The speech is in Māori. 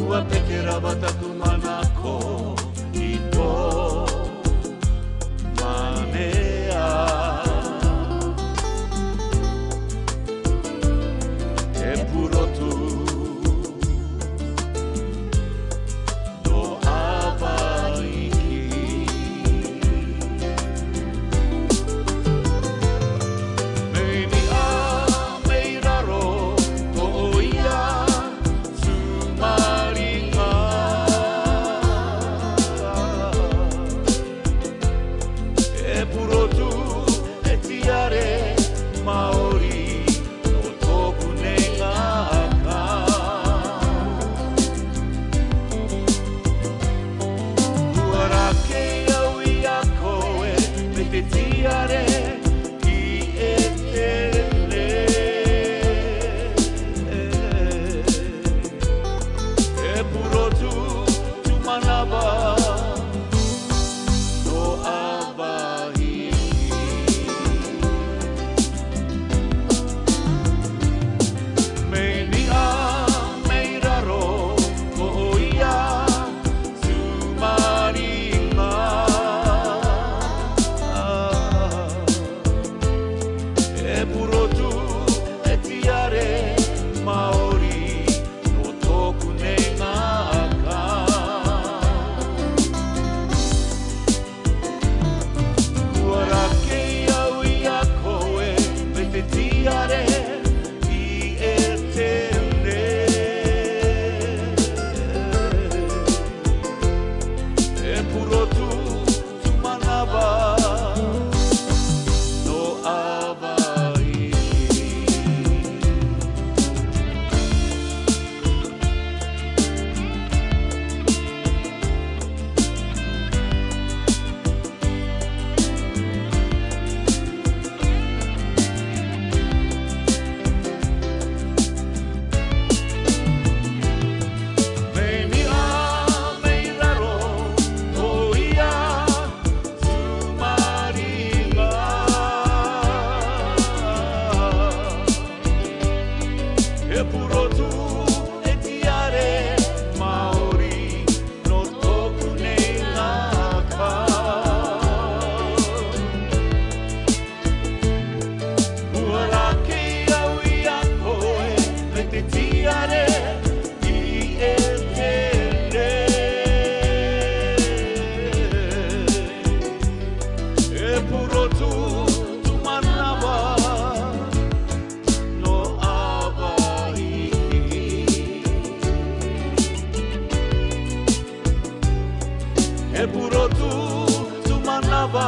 Ua pekera batatu manako ito manea E puro tu do avaiki Meini a meiraro to ia sumaringa E puro tu e tiare maori no toku nengaka Uarake au ia koe me te tiare ki e tele E puro tu manava no avahi Meini a meiraro ko ia sumaringa E puro tu e tiare maori no toku nengaka Uarake au ia koe me te tiare i e tele E puro tu manava no avaiki Meini a meiraro to ia sumaringa E puro tu e tiare maori no toku nengaka Uarake au ia koe me te tiare i e tele E puro tu manava no avaiki E puro tu manava